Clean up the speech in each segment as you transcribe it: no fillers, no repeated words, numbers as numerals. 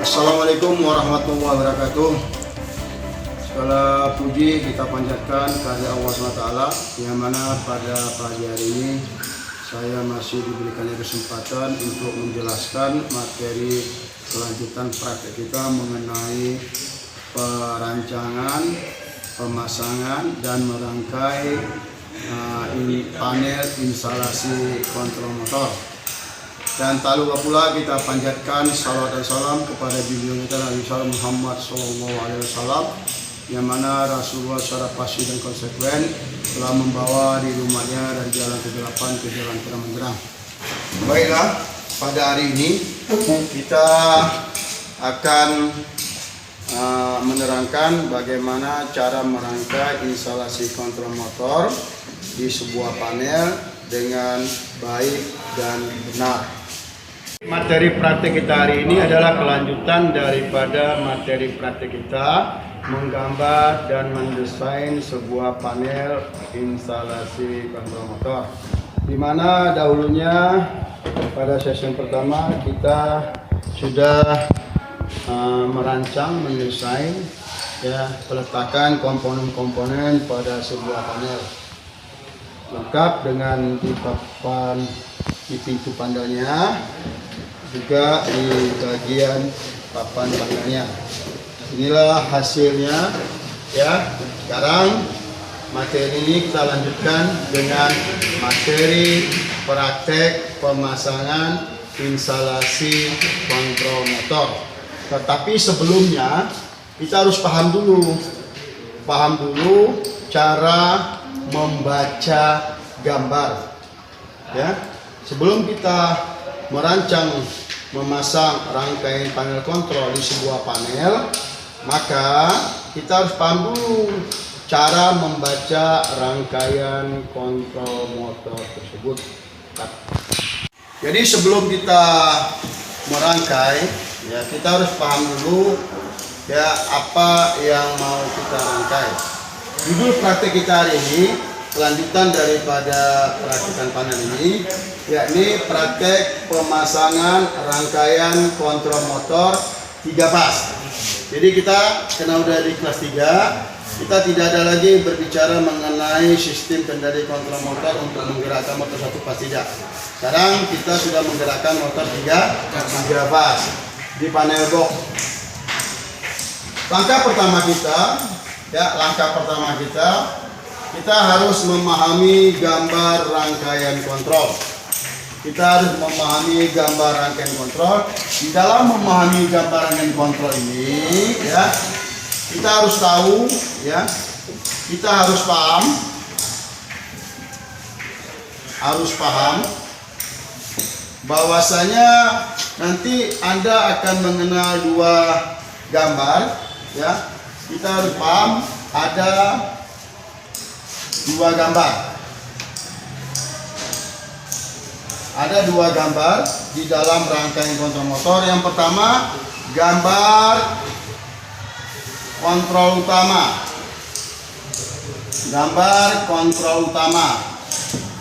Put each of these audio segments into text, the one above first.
Assalamualaikum warahmatullahi wabarakatuh. Segala puji kita panjatkan kepada Allah SWT, yang mana pada pagi hari ini saya masih diberikan kesempatan untuk menjelaskan materi kelanjutan praktek kita mengenai perancangan, pemasangan, dan merangkai panel instalasi kontrol motor. Dan tak lupa pula kita panjatkan salawat dan salam kepada junjungan kita Nabi Muhammad SAW, yang mana Rasulullah secara pasti dan konsekuen telah membawa di rumahnya dari jalan kegelapan ke jalan terang-benderang. Baiklah, pada hari ini kita akan menerangkan bagaimana cara merangkai instalasi kontrol motor di sebuah panel dengan baik dan benar. Materi praktek kita hari ini adalah kelanjutan daripada materi praktek kita menggambar dan mendesain sebuah panel instalasi kontrol motor, di mana dahulunya pada sesi pertama kita sudah merancang, mendesain peletakan komponen-komponen pada sebuah panel, lengkap dengan di papan di pintu panelnya, juga di bagian papan panelnya. Inilah hasilnya ya. Sekarang materi ini kita lanjutkan dengan materi praktek pemasangan instalasi kontrol motor. Tetapi sebelumnya kita harus paham dulu cara membaca gambar ya. Sebelum kita merancang memasang rangkaian panel kontrol di sebuah panel, maka kita harus paham dulu cara membaca rangkaian kontrol motor tersebut. Jadi sebelum kita merangkai ya, kita harus paham dulu ya apa yang mau kita rangkai. Judul praktek kita hari ini, kelanjutan daripada praktekan panel ini, yakni praktek pemasangan rangkaian kontrol motor 3 pas. Jadi kita karena udah di kelas 3, kita tidak ada lagi berbicara mengenai sistem kendali kontrol motor untuk menggerakkan motor 1 pas, tidak. Sekarang kita sudah menggerakkan motor 3 pas di panel box. Langkah pertama kita harus memahami gambar rangkaian kontrol. Kita harus memahami gambar rangkaian kontrol. Di dalam memahami gambar rangkaian kontrol ini ya, kita harus tahu ya, kita harus paham bahwasanya nanti Anda akan mengenal 2 gambar ya. Kita harus paham ada 2 gambar. Ada 2 gambar di dalam rangkaian kontrol motor. Yang pertama, gambar kontrol utama. Gambar kontrol utama.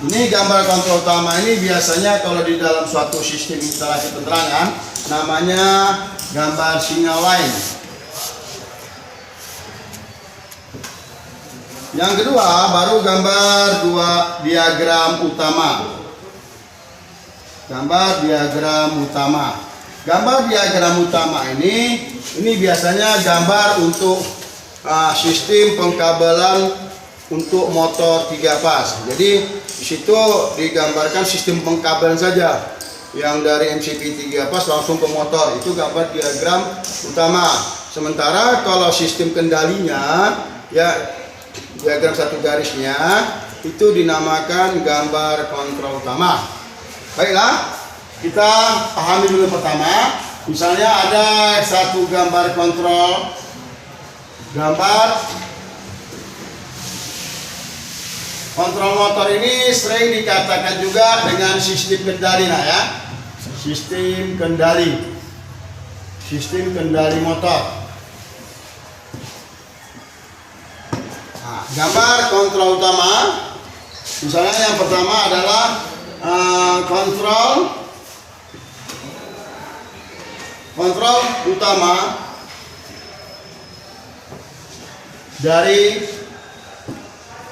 Ini gambar kontrol utama ini biasanya kalau di dalam suatu sistem instalasi penerangan namanya gambar sinyal line. Yang kedua baru gambar 2 diagram utama. Gambar diagram utama. Gambar diagram utama ini biasanya gambar untuk sistem pengkabelan untuk motor 3 pas. Jadi di situ digambarkan sistem pengkabelan saja. Yang dari MCB 3 pas langsung ke motor, itu gambar diagram utama. Sementara kalau sistem kendalinya ya, diagram 1 garisnya itu dinamakan gambar kontrol utama. Baiklah, kita pahami dulu pertama. Misalnya ada 1 gambar kontrol, gambar kontrol motor ini sering dikatakan juga dengan sistem kendali ya. Sistem kendali motor. Nah, gambar kontrol utama, misalnya yang pertama adalah kontrol kontrol utama dari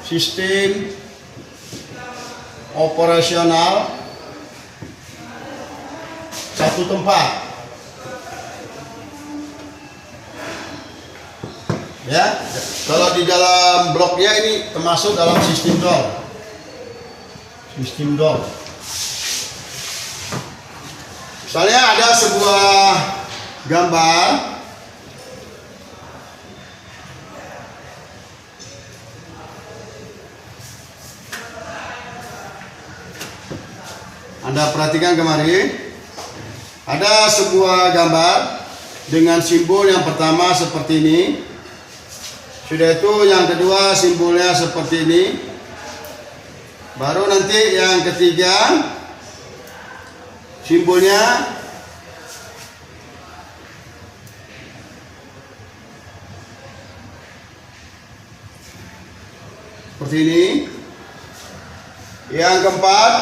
sistem operasional satu tempat. Ya, kalau di dalam bloknya ini termasuk dalam sistem door. Sistem door. Misalnya ada sebuah gambar Anda perhatikan kemari, ada sebuah gambar dengan simbol yang pertama seperti ini. Sudah itu yang kedua simbolnya seperti ini. Baru nanti yang ketiga simbolnya seperti ini. Yang keempat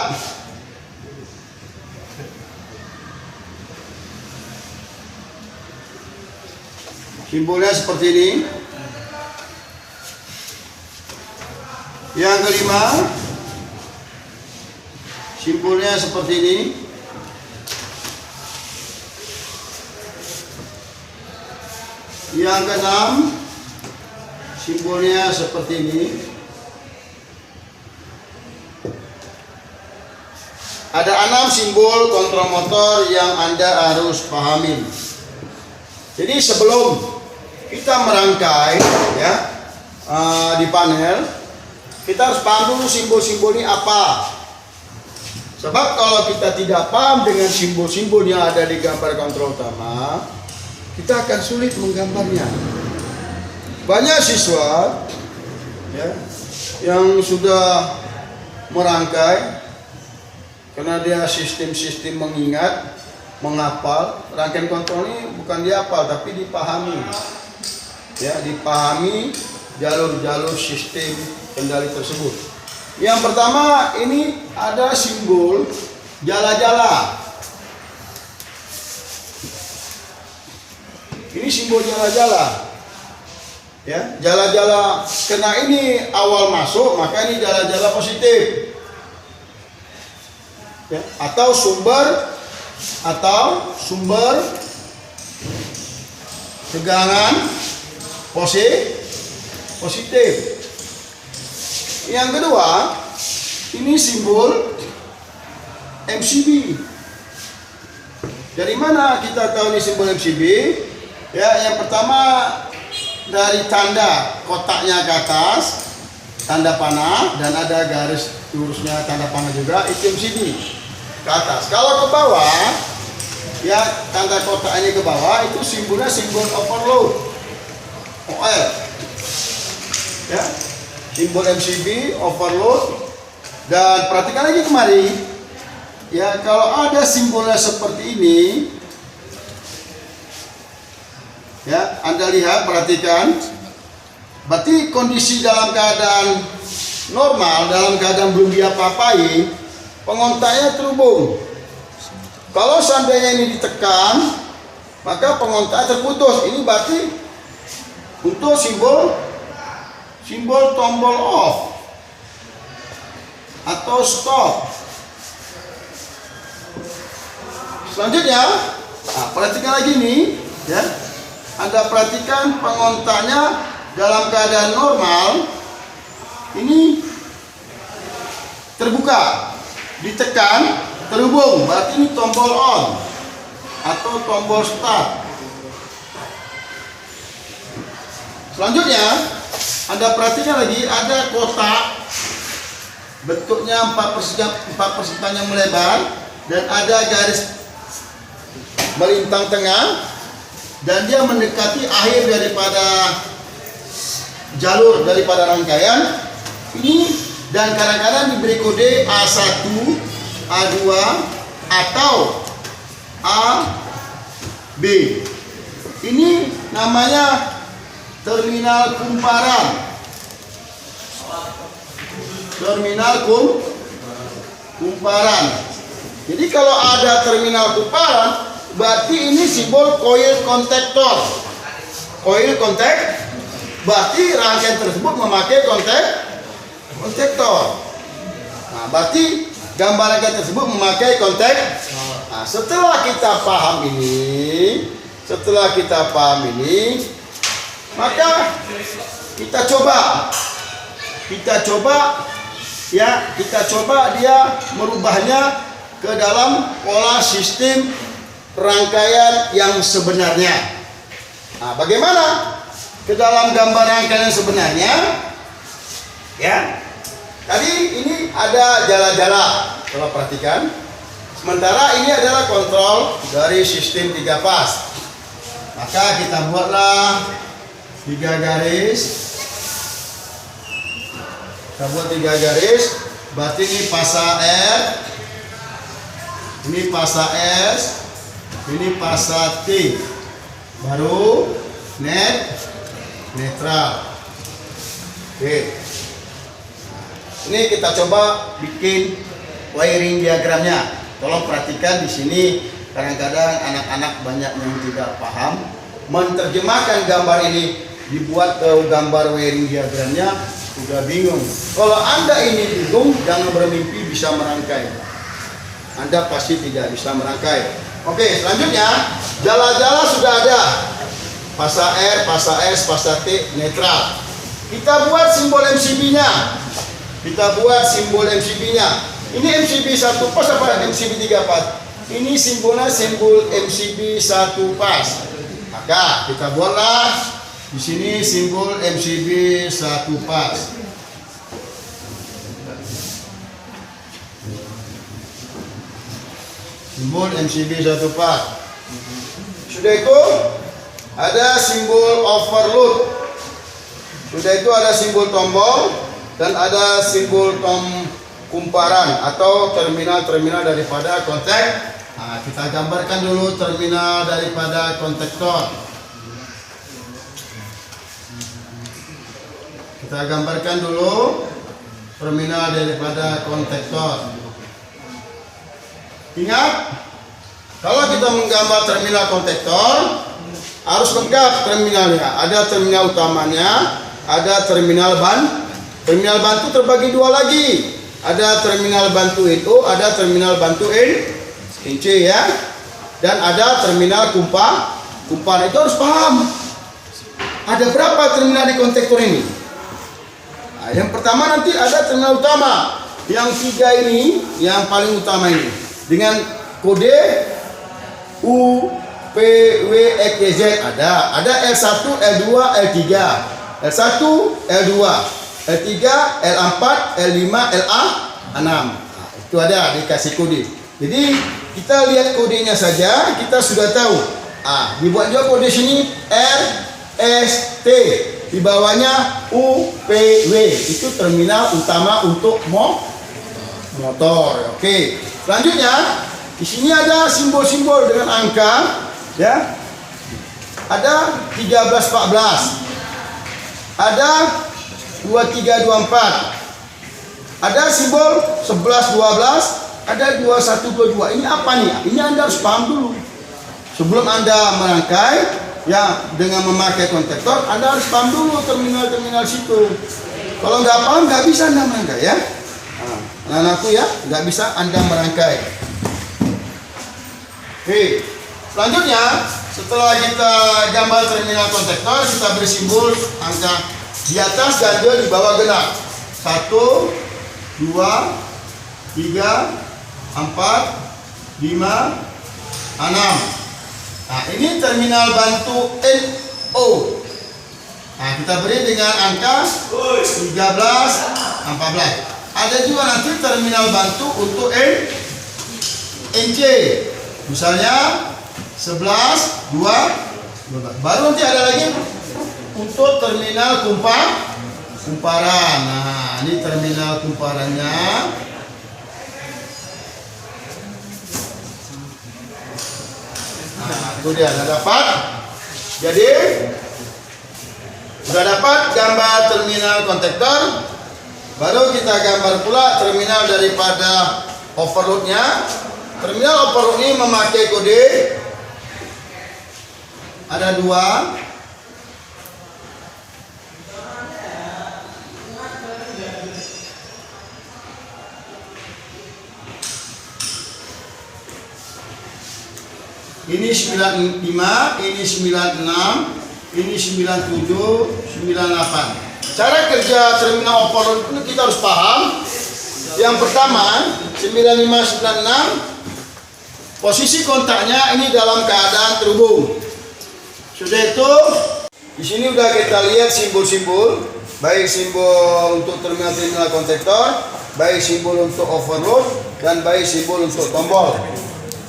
simbolnya seperti ini. Yang kelima simbolnya seperti ini. Yang keenam simbolnya seperti ini. Ada 6 simbol kontrol motor yang Anda harus pahami. Jadi sebelum kita merangkai ya di panel, kita harus paham dulu simbol-simbol ini apa. Sebab kalau kita tidak paham dengan simbol-simbol yang ada di gambar kontrol utama, kita akan sulit menggambarnya. Banyak siswa ya, yang sudah merangkai karena dia sistem-sistem mengingat, menghafal. Rangkaian kontrol ini bukan dihafal tapi dipahami. Ya, dipahami jalur-jalur sistem kendali tersebut. Yang pertama ini ada simbol jala-jala. Ini simbol jala-jala. Ya, jala-jala karena ini awal masuk, maka ini jala-jala positif. Ya, atau sumber tegangan positif. Yang kedua, ini simbol MCB. Dari mana kita tahu ini simbol MCB? Ya, yang pertama dari tanda kotaknya ke atas, tanda panah, dan ada garis lurusnya tanda panah juga, itu MCB ke atas. Kalau ke bawah, ya tanda kotak ini ke bawah, itu simbolnya simbol overload, OL. Ya, simbol MCB, overload. Dan perhatikan lagi kemari, ya kalau ada simbolnya seperti ini, ya Anda lihat, perhatikan, berarti kondisi dalam keadaan normal, dalam keadaan belum diapa-apain, pengontaknya terhubung. Kalau seandainya ini ditekan, maka pengontak terputus. Ini berarti untuk simbol tombol off atau stop. Selanjutnya, perhatikan lagi nih, ya. Anda perhatikan pengontaknya dalam keadaan normal, ini terbuka, ditekan, terhubung, berarti ini tombol on atau tombol start. Selanjutnya, Anda perhatikan lagi ada kotak, bentuknya 4 panjang melebar, dan ada garis melintang tengah, dan dia mendekati akhir daripada jalur daripada rangkaian ini, dan kadang-kadang diberi kode A1, A2 atau AB. Ini namanya terminal kumparan. Terminal kumparan. Jadi kalau ada terminal kumparan, berarti ini simbol coil kontaktor. Coil kontak, berarti rangkaian tersebut memakai kontaktor. Nah, berarti gambar rangkaian tersebut memakai kontak. Nah, setelah kita paham ini, maka kita coba dia merubahnya ke dalam pola sistem rangkaian yang sebenarnya. Nah, bagaimana ke dalam gambar rangkaian yang sebenarnya? Ya, tadi ini ada jala-jala, kalau perhatikan. Sementara ini adalah kontrol dari sistem 3 pas. Maka kita buatlah 3 garis. Kita buat 3 garis. Berarti ini fasa R, ini fasa S, ini fasa T. Baru netral. Oke. Ini kita coba bikin wiring diagramnya. Tolong perhatikan di sini, kadang-kadang anak-anak banyak yang tidak paham menerjemahkan gambar ini, dibuat ke gambar wiring diagramnya sudah bingung. Kalau Anda ini bingung, jangan bermimpi bisa merangkai. Anda pasti tidak bisa merangkai. Oke, selanjutnya jala-jala sudah ada. Fasa R, fasa S, fasa T, netral. Kita buat simbol MCB-nya. Ini MCB 1 pas apa MCB 3 pas? Ini simbolnya simbol MCB 1 pas. Maka kita buatlah di sini simbol MCB 1 pas. Simbol MCB 1 pas. Sudah itu ada simbol overload. Sudah itu ada simbol tombol dan ada simbol kumparan atau terminal daripada kontak. Nah, kita gambarkan dulu terminal daripada kontaktor. Kita gambarkan dulu terminal daripada kontaktor. Ingat, kalau kita menggambar terminal kontaktor harus lengkap terminalnya. Ada terminal utamanya, ada terminal Terminal bantu terbagi 2 lagi. Ada terminal bantu itu, ada terminal bantu NC ya. Dan ada terminal kumparan. Itu harus paham. Ada berapa terminal di kontaktor ini? Nah, yang pertama nanti ada terminal utama. Yang 3 ini, yang paling utama ini. Dengan kode U, P, W, X, Y, Z ada. Ada L1, L2, L3. L1, L2. L3, L4, L5, LA6. Nah, itu ada dikasih kode. Jadi kita lihat kodenya saja, kita sudah tahu. Dibuat juga kode sini R, S, T. Di bawahnya U, P, W. Itu terminal utama untuk motor. Oke. Selanjutnya di sini ada simbol-simbol dengan angka, ya. Ada 13, 14. Ada 23, 24. Ada simbol 11, 12. Ada 21, 22. Ini apa nih? Ini Anda harus paham dulu. Sebelum Anda merangkai, ya, dengan memakai kontaktor, Anda harus paham dulu terminal-terminal situ. Kalau nggak paham, nggak bisa Anda merangkai, ya. Anak-anakku ya, nggak bisa Anda merangkai. Oke. Selanjutnya, setelah kita gambar terminal kontaktor, kita beri simbol angka di atas ganjil, di bawah genap. 1, 2, 3, 4, 5, 6. Nah, ini terminal bantu NO. Nah, kita beri dengan angka 13, 14. Ada juga nanti terminal bantu untuk NC. Misalnya 11, 2, 12. Baru nanti ada lagi untuk terminal kumparan. Nah, ini terminal kumparannya. Nah, itu dia, sudah dapat. Jadi sudah dapat gambar terminal kontaktor. Baru kita gambar pula terminal daripada overloadnya. Terminal overload ini memakai kode ada 2. Ini 95, ini 96, ini 97, 98. Cara kerja terminal overload itu kita harus paham. Yang pertama, 9596, posisi kontaknya ini dalam keadaan terhubung. Sudah itu, di sini udah kita lihat simbol-simbol, baik simbol untuk terminal kontaktor, baik simbol untuk overload, dan baik simbol untuk tombol.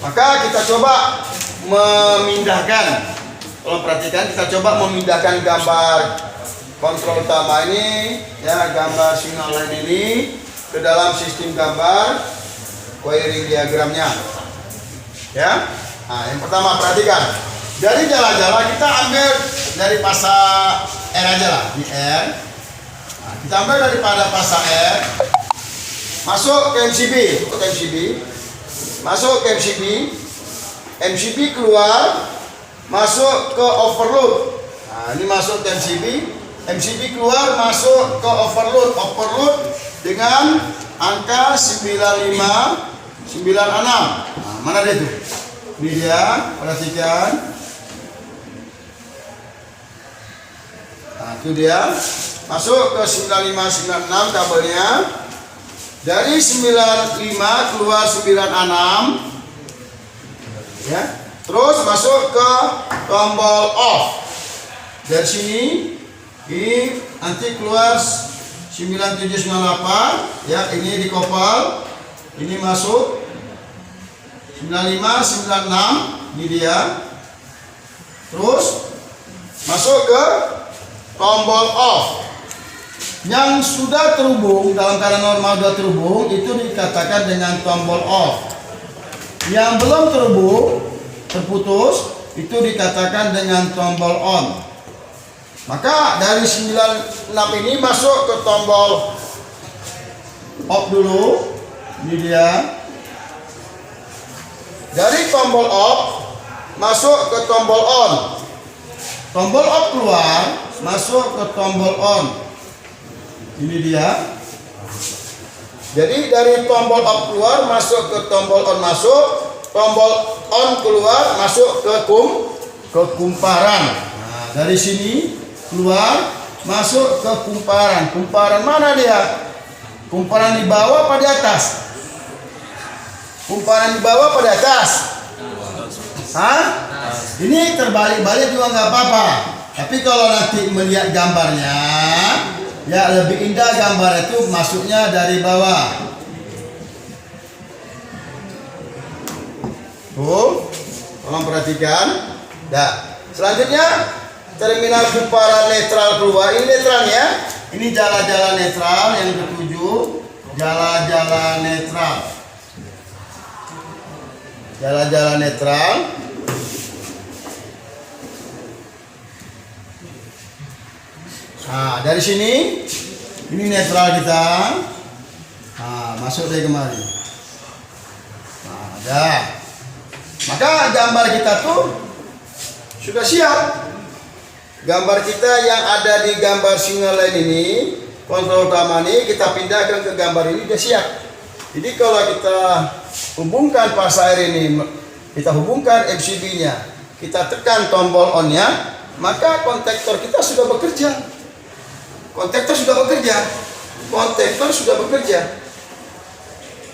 Maka kita coba memindahkan, kalau perhatikan kita coba memindahkan gambar kontrol utama ini, ya, gambar signal line ini ke dalam sistem gambar wiring diagramnya, ya. Nah, yang pertama perhatikan, dari jala-jala kita ambil dari pasang R aja lah, di R. Nah, kita ambil daripada pasang R, masuk ke MCB, masuk ke MCB, MCB keluar, masuk ke overload. Nah, ini masuk ke MCB, MCB keluar, masuk ke overload, dengan angka 9596. Nah, mana dia itu? Ini dia, perhatikan. Nah, itu dia, masuk ke 9596 kabelnya. Dari 95 keluar 96, ya. Terus masuk ke tombol off. Dari sini ini nanti keluar 9798, ya, ini dikopal. Ini masuk 9596, ini dia. Terus masuk ke tombol off. Yang sudah terhubung dalam keadaan normal sudah terhubung itu dikatakan dengan tombol off. Yang belum terhubung, terputus, itu dikatakan dengan tombol on. Maka dari 96 ini masuk ke tombol off dulu. Ini dia. Dari tombol off masuk ke tombol on. Tombol off keluar, masuk ke tombol on. Ini dia. Jadi dari tombol off keluar, masuk ke tombol on masuk, tombol on keluar, masuk ke kumparan. Nah, dari sini keluar, masuk ke kumparan. Kumparan mana dia? Kumparan di bawah apa di atas? Kumparan di bawah apa di atas? Hah? Ini terbalik-balik juga nggak apa-apa. Tapi kalau nanti melihat gambarnya, ya lebih indah gambar itu masuknya dari bawah. Tuh, tolong perhatikan. Nah, selanjutnya terminal kumparan netral keluar. Ini netralnya. Ini jala-jala netral yang ketujuh. Jala-jala netral. Jala-jala netral. Nah, dari sini ini netral kita. Nah, masuk dari kemari. Nah, ada. Maka gambar kita tuh sudah siap. Gambar kita yang ada di gambar signal line ini, kontrol utama ini, kita pindahkan ke gambar ini, sudah siap. Jadi kalau kita hubungkan pas air ini, kita hubungkan MCB-nya, kita tekan tombol on-nya, maka kontaktor kita sudah bekerja. Kontaktor sudah bekerja. Kontaktor sudah bekerja.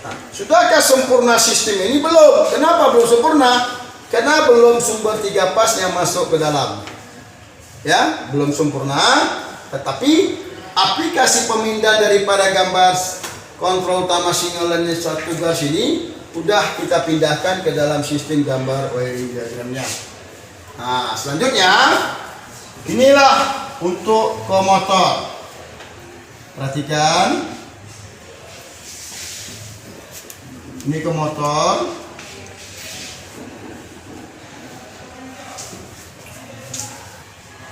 Nah, sudahkah sempurna sistem ini? Belum. Kenapa belum sempurna? Karena belum sumber 3 pasnya masuk ke dalam. Ya, belum sempurna. Tetapi aplikasi pemindah daripada gambar kontrol utama signal line satu garis ini udah kita pindahkan ke dalam sistem gambar wiring diagramnya. Nah, selanjutnya inilah untuk komuter. Perhatikan. Ini komuter.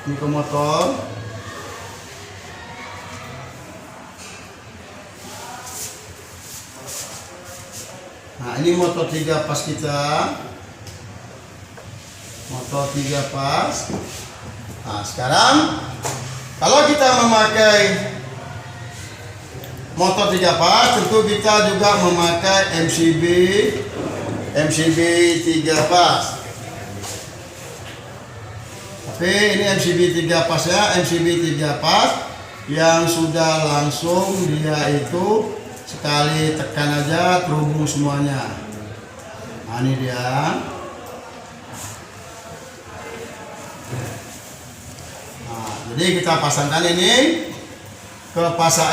Ini komuter. Nah, ini motor 3 pas kita. motor 3 pas. Nah, sekarang kalau kita memakai motor 3 pas, tentu kita juga memakai MCB 3 pas. Tapi ini MCB 3 pas ya, MCB 3 pas yang sudah langsung dia itu sekali tekan aja terhubung semuanya. Nah, ini dia. Nah, jadi kita pasangkan ini ke pasa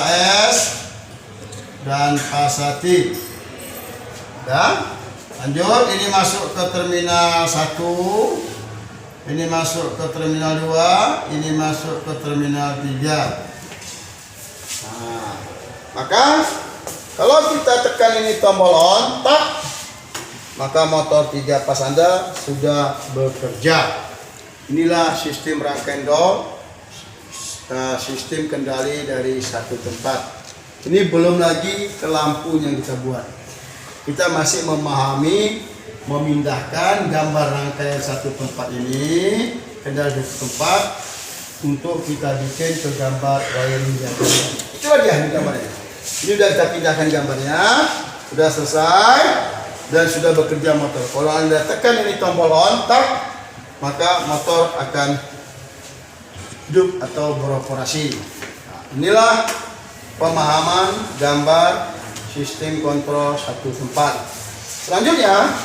S dan pasa T. Ya. Lanjut, ini masuk ke terminal 1, ini masuk ke terminal 2, ini masuk ke terminal 3. Nah, maka kalau kita tekan ini tombol on, tak, maka motor 3 pas Anda sudah bekerja. Inilah sistem rangkaian door, sistem kendali dari satu tempat. Ini belum lagi ke lampu yang kita buat. Kita masih memahami memindahkan gambar rangkaian satu tempat ini ke dari satu tempat untuk kita bikin ke gambar wiring yang kedua. Itulah dia gambarnya. Ini sudah kita pindahkan gambarnya, sudah selesai dan sudah bekerja motor. Kalau Anda tekan ini tombol on, tak, maka motor akan hidup atau beroperasi. Nah, inilah pemahaman gambar sistem kontrol satu tempat. Selanjutnya,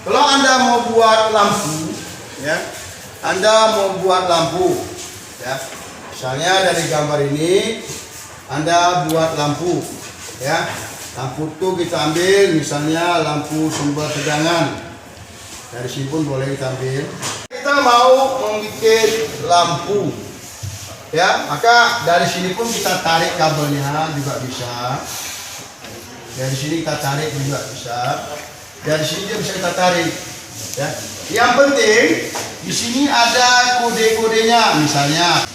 kalau Anda mau buat lampu, ya, Anda mau buat lampu, ya, misalnya dari gambar ini, Anda buat lampu, ya, lampu itu kita ambil, misalnya lampu sumber tegangan, dari sini pun boleh kita ambil. Kita mau membuat lampu, ya, maka dari sini pun kita tarik kabelnya juga bisa. Dari sini kita tarik juga bisa. Dari sini juga bisa kita tarik. Ya. Yang penting di sini ada kode-kodenya. Misalnya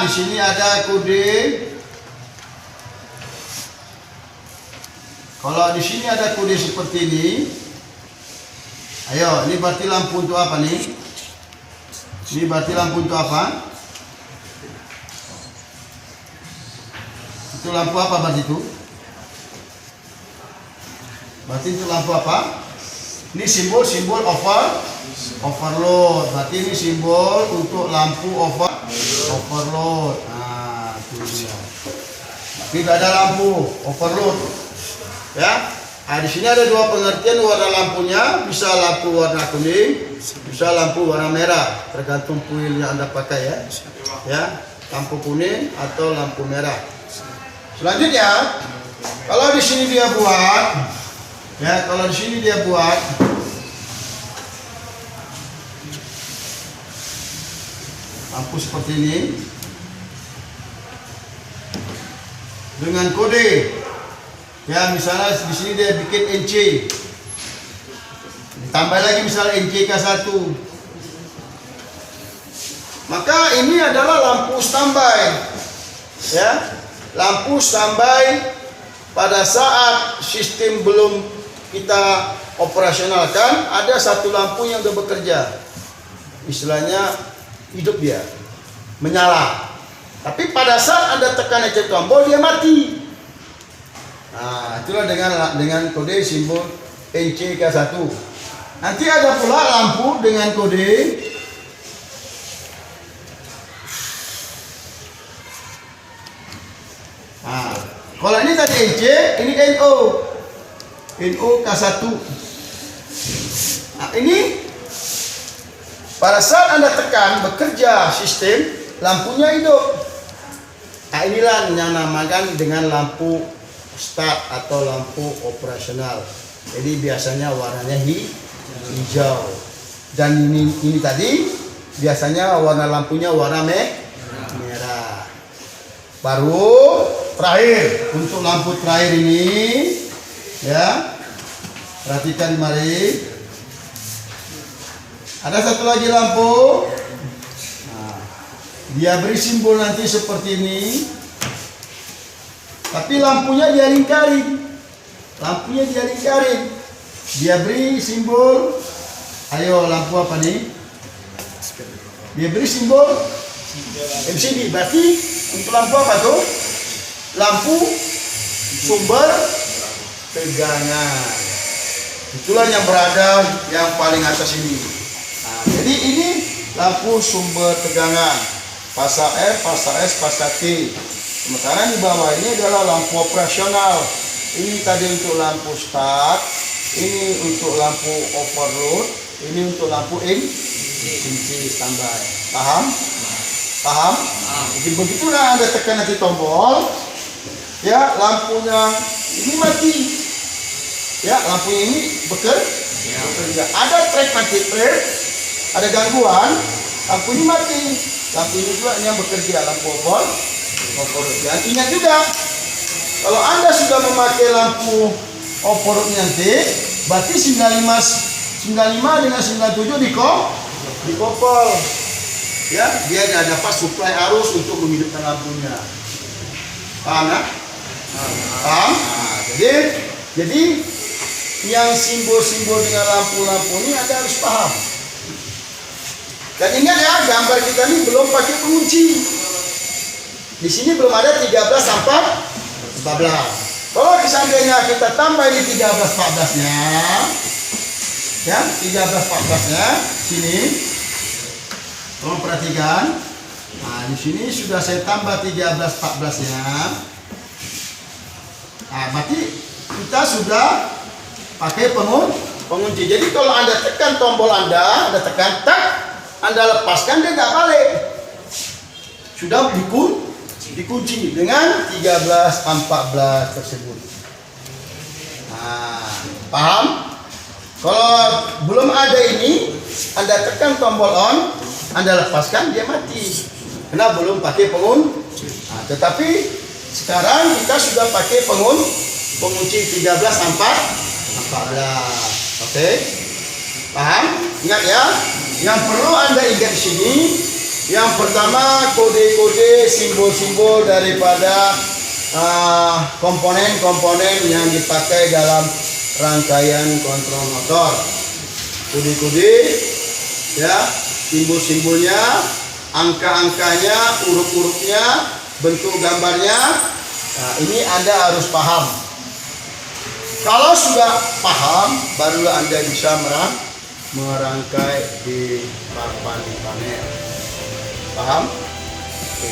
di sini ada kode. Kalau di sini ada kode seperti ini, ayo, ini berarti lampu untuk apa nih? Ini berarti lampu untuk apa? Itu lampu apa berarti itu? Berarti itu lampu apa? Ini simbol overload. Berarti ini simbol untuk lampu overload. Nah, itu dia. Tidak ada lampu overload. Ya. Nah, di sini ada dua pengertian warna lampunya, bisa lampu warna kuning, bisa lampu warna merah, tergantung kuil yang Anda pakai ya. Ya, lampu kuning atau lampu merah. Selanjutnya, kalau di sini dia buat, ya, kalau di sini dia buat lampu seperti ini dengan kode, ya, misalnya di sini dia bikin NC, ditambah lagi misalnya NCK1, maka ini adalah lampu standby, ya, lampu standby pada saat sistem belum kita operasionalkan, ada satu lampu yang sudah bekerja, istilahnya hidup, dia menyala. Tapi pada saat Anda tekan ejek tombol, dia mati. Nah, itulah dengan kode simbol NCK1. Nanti ada pula lampu dengan kode kalau ini tadi NC, ini NO K1. Nah, ini pada saat Anda tekan bekerja sistem, lampunya hidup. Nah, inilah yang namakan dengan lampu start atau lampu operasional. Jadi biasanya warnanya hijau. Dan ini tadi biasanya warna lampunya warna merah. Baru terakhir, untuk lampu terakhir ini, ya, perhatikan mari, ada satu lagi lampu. Nah, dia beri simbol nanti seperti ini, tapi lampunya dia lingkari. lampunya dia lingkarin. Dia beri simbol. Ayo, lampu apa nih? Dia beri simbol MCB. Berarti untuk lampu apa tuh? Lampu sumber tegangan. Itulah yang berada yang paling atas ini. Nah, jadi ini lampu sumber tegangan. Fasa F, fasa S, fasa T. Sementara di bawah ini adalah lampu operasional. Ini tadi untuk lampu start, ini untuk lampu overload, ini untuk lampu inci standby. Paham? Paham? Jadi begitulah Anda tekan nanti tombol, ya lampunya ini mati, ya lampunya ini bekerja. Ada track nanti track, ada gangguan, lampu ini mati, lampu ini juga yang bekerja, lampu overload. Dan ingat juga, kalau Anda sudah memakai lampu overload nanti, berarti 95 dengan 97 dikoppel. Ya, dia dapat suplai arus untuk menghidupkan lampunya. Paham ya? Paham? Nah, jadi yang simbol-simbol dengan lampu-lampu ini Anda harus paham. Dan ingat ya, gambar kita ini belum pakai pengunci. Di sini belum ada 13 sampai 14. Kalau seandainya kita tambah ini 13 14-nya, ya 13 14-nya sini, tolong perhatikan. Nah di sini sudah saya tambah 13 14-nya. Nah berarti kita sudah pakai pengunci. Jadi kalau Anda tekan tombol Anda tekan tak, Anda lepaskan dia nggak balik. Sudah dikunci dengan 13 14 tersebut. Nah, paham? Kalau belum ada ini, Anda tekan tombol on, Anda lepaskan dia mati. Karena belum pakai pengunci. Nah, tetapi sekarang kita sudah pakai pengunci 13 sampai 14. Oke? Paham? Ingat ya. Yang perlu Anda ingat di sini, yang pertama kode-kode simbol-simbol daripada komponen-komponen yang dipakai dalam rangkaian kontrol motor. Kode-kode, ya, simbol-simbolnya, angka-angkanya, huruf-hurufnya, bentuk gambarnya. Nah, ini Anda harus paham. Kalau sudah paham, barulah Anda bisa merangkai di papan panel. Paham? Oke.